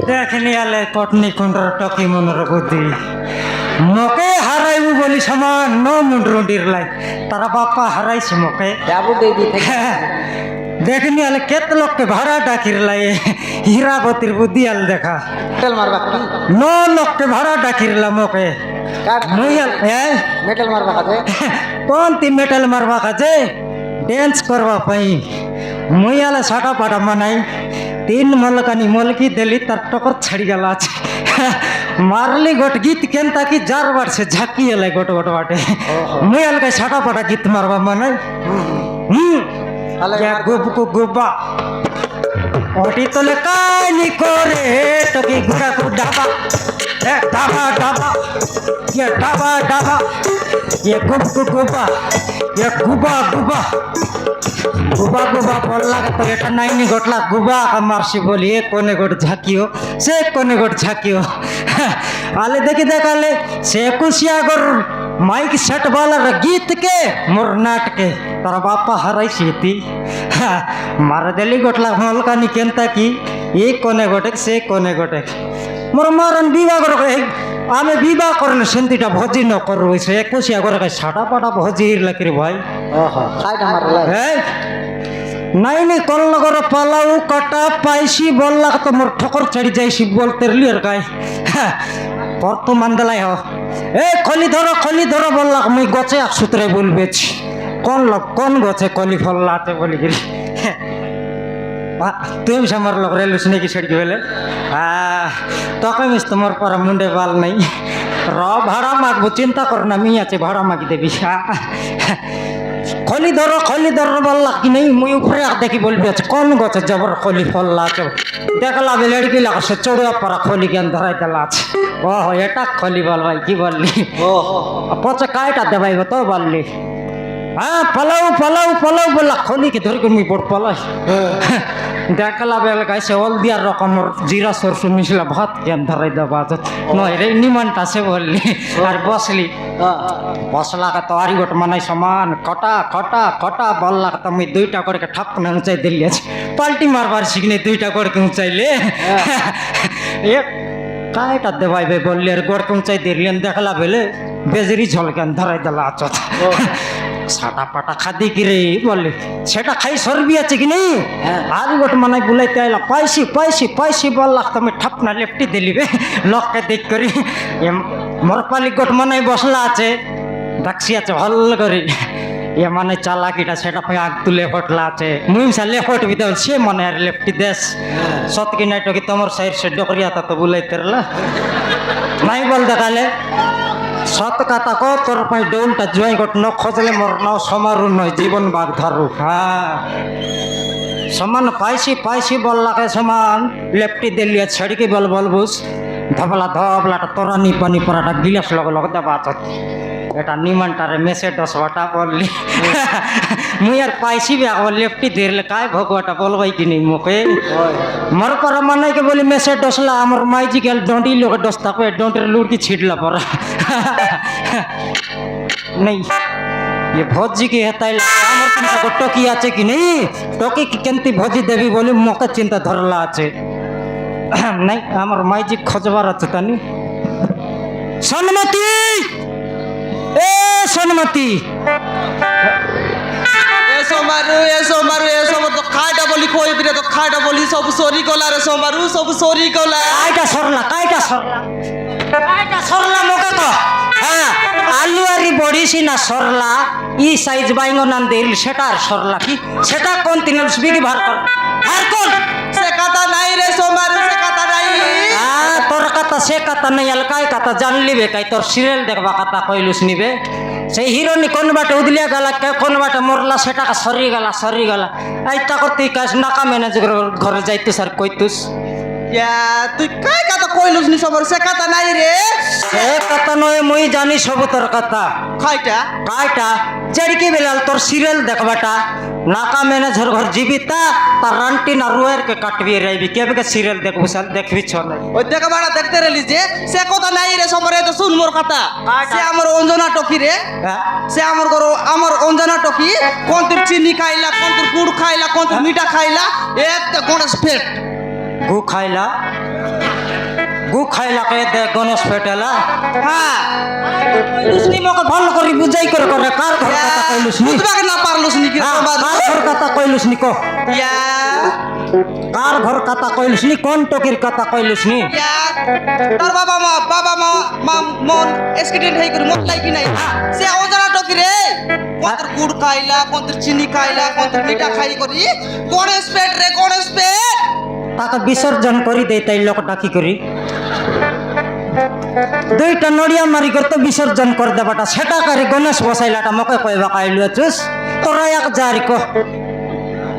দেখনি আলে Courtney কুন্ডর talkie মনের বুদ্ধি মোকে হারাইবু বলি সমান ন মুন্ডরুডির লাই তারা বাপা হারাইছে মোকে দেখনি আলে কেত লোককে ভাড়া ডাকির লাই হীরাবতীর বুদ্ধি আল দেখা ন লোককে ভাড়া ডাকিরলা মোকে মেটাল মারবা কাজে কোন তি মেটাল মারবা কাজে ড্যান্স করবা পাই মুই আলে সাটা পাটা মানাই তিন মলকানি মলকি দেলি তার টকর ছাড়ি গেল আছে মারলি গোট গীত কেন তাকি যার বাড়ছে ঝাঁকি এলাই গোট গোট বাটে মুই আলকে সাটা পাটা গীত মারবা মানাই গুবকু গুবা ওটি তোলে কানি করে টকি গুড়া কু ডাবা ডাবা ডাবা ডাবা ডাবা গুবকু গুবা গুবা গুবা গুবা গুবা বললা তো এটা নাইনি ঘটলা গুবা মারছি বলি এ কোনে গোট ঝাঁকিও সে কোনে গোট ঝাঁকিও আলে দেখি দেখালে সে কুশিয়া গর মাইক সেট বালার গীত के मोर नाटके तारा बापा हराई सीती मार देली गोटला मलकानी केनता की ये कोने गोटे से कोने गोटे मोर मारन विवाह कर आमे विवाह करले सेंतीटा भोजी न करू से एकुशिया करे साटा पाटा भोजी लकरी भाई ओहो कायटा मारला हे नहीं नहीं कल नगर पालाऊ कटा पाइसी बोलला तो मोर ठोकर चढ़ी जाइसी बोल तेरली और काय पर तो मंदलाई हो ए खली धरो बोलला मुई गचे एक सूत्रे बोलबेछ कौन गचे कली फल लाते बोली गिरी तुम समर लोग रेलवे सुने की छड़ गेले तो कहीं मिस तुम्हार पर मुंडे बाल नहीं रो भाड़ा मागबो चिंता करना मी आछे भाड़ा मागी देबी खली धरो बोलला कि नहीं मुई ऊपर देखी बोलबे कौन गचे जबर खली फल लाते देखला बे लड़की लगा से चढ़ा पड़ा खली के अंदर देला ओहो एटा खली बोल भाई की बोलली ओहो पचे कायटा देबाई तो बोलली हाँ पलाऊ बोला खली के धर के मुई बड़ पलाई देखला बेल कैसे ओल दिया रकम जीरा सरसों मिसला भात के अंदर दबा नय रे निमनटा से बोलली और बसली बसला का तोरी गोट मनाई समान कटा कटा कटा बोलला तो मुई दुईटा करके ठप न ऊंचाई दिलिए पलटी मारबार सिखने दुईटा करके ऊंचाई ले एक कायटा देवाई बे बोलली और गोड़ के ऊंचाई दिलियन देखला बेले बेजरी झोल के अंदर दला आचत साटा पाटा खादी की रे बोले सेटा खाई सरबी আছে কি नहीं आदि गोट मनाई बुलाइते आइला पैसी बोलला तो मैं ठप ना लेफ्टी दिली बे लोक के देख करी मोर पाली गोट मनाई बसला আছে ডাকছি আছে হল করে ये माने चालाकीटा सेटा पे आग तुले फटला আছে मुई से लेफट बिदा से मने यार लेफ्टी देश सत की नाइटो की तमर साइड से डकरिया ता तो बुलाइते रला नहीं बोल देखाले सत कथा को तोर पाई डोलटा जुआई गोट न खोजले मोर न समारु नय जीवन बाग धरु हाँ समान पाइसी बोलला के समान लेफ्टी दिलिया छड़की बोल बुस धबला तोरा नी पानी पराटा गिलास लग दबा এটা নিমানটারে মেসে 10 বাটা বললি মুই আর পাইছি বে লেফটি ধরলে কায় ভগবাটা বলবাই কি নেই মুখে মর পর মানে কে বলি মেসে 10লা আমার মাইজি গেল ডন্টি লোক 10 তাকে ডন্টের লুড়কি ছিটলা পর नहीं ये भौजी की हेताई আমার চিন্তা করতো কি আছে কি নেই তোকে কি কেনতি ভৌজি দেবী বলি মকে চিন্তা ধরলা আছে নাই আমার মাইজি খোঁজবার আছে তানি সনমতি ए सोनमती एसो मारू मत কইবি রে তো খাইটা বলি সব সরি গলা রে সোমারু সব সরি গলা কাইটা সরলা মোকে তো হ্যাঁ আলু আরি বড়িছি না সরলা ই সাইজ বাইঙ্গন আন দিল সেটা আর সরলা কি সেটা কোন তিন বিগি ভার কর সে কথা নাই রে সোমারু সে কথা নাই তোর কথা সে কথা নাই এলকাই কথা জানলি বেকাই তোর সিরিয়াল দেখবা কথা কইলুস নিবে সেই হিরোনি কোন বাটে উদলিয়া গেল কোন বাটে মরলা সেটা সরি গেলা এইটা করতে কাজ নাকা ম্যানেজার ঘরে যাইতুস আর কইতুস তুই কাই কথা কইলুস নি সোমারু সে কথা নাই রে সে কথা নয় মুই জানি সব তোর কথা খাইটা কাইটা চেড়কি বেলাল তোর সিরিয়াল দেখবাটা নাকা ম্যানেজার ঘর জীবিতা তার রান্টি না রুয়ের কে কাটবি রাইবি কেবে সিরিয়াল দেখবো সাল দেখবি ছলে ওই দেখা বাড়া দেখতে রেলি যে সে কথা নাই রে সোমারে তো শুন মোর কথা সে আমার অঞ্জনা টকি রে সে আমার অঞ্জনা টকি কোন তোর চিনি খাইলা কোন তোর গুড় খাইলা কোন তোর মিঠা খাইলা একটা গণেশ পেট গু খাইলা কে দে গণেশ পেটেলা হ্যাঁ কইলুসনি মকে ভালো করে বুঝাই করে কার ঘর কথা কইলুসনি বুঝবাকে না পারলুস নি কি সোমার কার ঘর কথা কইলুসনি কো ইয়া কার ঘর কথা কইলুসনি কোন টকির কথা কইলুসনি তার বাবা মা মন এক্সিডেন্ট হই করে মত লাগি নাই সে অঞ্জনা টকি রে কোন তোর গুড় খাইলা কোন তোর চিনি খাইলা কোন তোর মিঠা খাই করি গণেশ পেট রে গণেশ পেট তাকে বিসর্জন করি দেই তাই লোক ডাকি করি দুইটা নড়িয়া মারি করতে বিসর্জন করে দেবাটা সেটা করে গণেশ বসাইলাটা মকে কইবা কাইলু চুস তোরা এক জারি কো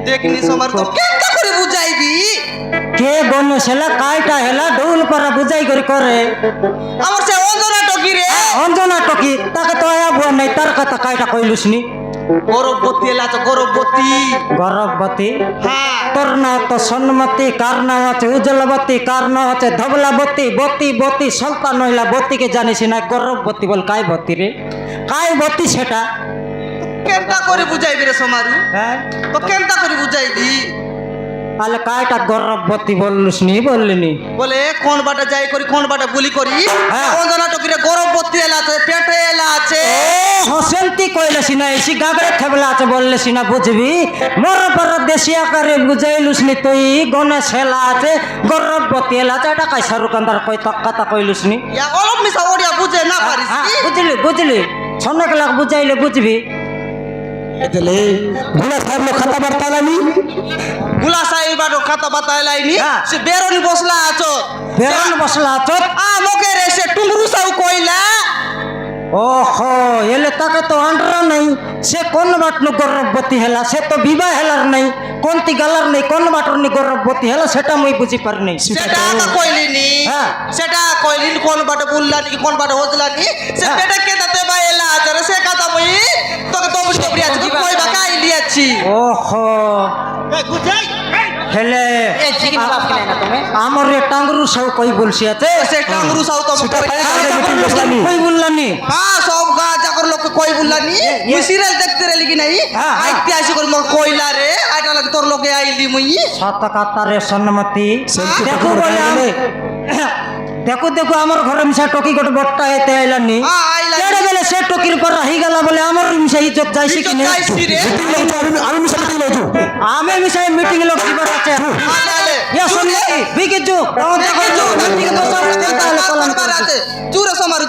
দেখনি সোমার তো কেনটা করে বুঝাইবি কে গণেশ হেলা কাইটা হেলা ঢোল পারা বুঝাই করে আমার সে অঞ্জনা টকি রে অঞ্জনা টকি তাকে তো আয়া বুয়া নাই তার কথা কাইটা কইলুসনি গৌরবতী এলা তো গর্ভবতী হ্যাঁ তোর নাম তো সন্মতি কার নাম আছে উজ্জ্বলবতী কার নাম আছে ধবলাবতী বতী সল্তা নইলা বতীকে জানিস না গর্ভবতী বল কাই বতী রে কাই বতী সেটা কেনটা করে বুঝাইবি রে সোমারু হ্যাঁ তো কেনটা করে বুঝাইবি তাহলে কাইটা গর্ভবতী বললিনি বলে কোন বাটা যাই করি কোন বাটা বুলি করি হ্যাঁ। অঞ্জনা টকি রে গৌরবতী এলা আছে পেটে এলা আছে হসেন্তি কইলেছি না এসি গাগরে খেবলা আছে বললেছি না বুঝবি মোর পর দেশি আকারে বুঝাইলুসনি তুই গণেশ হেলা আছে গর্ভবতী এলা আছে এটা কাই শাহরুখানদার কই কথা কইলুসনি ইয়া অলপ মিছা ওড়িয়া বুঝে না পারিস কি বুঝলি ছনক লাখ বুঝাইলে বুঝবি গুলা সাহেব খাতা বার্তা লানি গুলা সাহেব বাটো খাতা বাতাই লাইনি হ্যাঁ। সে বেরনি বসলা আছো বেরন বসলা আছো মোকে রে সে টুংরু সাউ কইলা ওহো এলে তাকে তো আন্ডরা নাই সে কোন বাটনু গর্ভবতী হেলা সে তো বিবাহ হেলার নাই কোনটি গালার নাই কোন বাটনি গর্ভবতী হেলা সেটা মুই বুঝি পারি নাই সেটা তো কইলিনি হ্যাঁ। সেটা কইলিনি কোন বাটা বুললানি কোন বাটা হজলানি সে হ্যাঁ। পেটা কে দাতে বা এলা আছে রে সে কথা মুই তোকে তো বুঝতে পারি আছে কইবা কাই লিয়াছি ওহো হেলে আমার টাঙ্গরু সব কই বলছি আছে সে টাংরু সাউ তো কই বললানি হ্যাঁ সব গা জাকর লোক কই বুললানি মুই সিরিয়াল দেখতে রে লিগি নাই হ্যাঁ, হ্যাঁ। আইতে আসি করে মোর কইলা রে আইটা লাগে তোর লোকে আইলি মুই শতকাতারে সন্মতি দেখো বলে দেখো আমার ঘরে মিশা টকি গোটে বট্টা এতে আইলানি হ্যাঁ, আইলানি। কেড়ে বেলে সে টকির পর রাহি গেলা বলে আমার মিশা ইজ্জত যাইছি কি না যাইছি রে আমি মিশা মিটিং লইছু আমি মিশাই মিটিং লোক দিবার আছে আলে ইয়া সন্মতি বিকিজু তাও দেখো ঠিক তো সব তাহলে কলম চুরে সমারু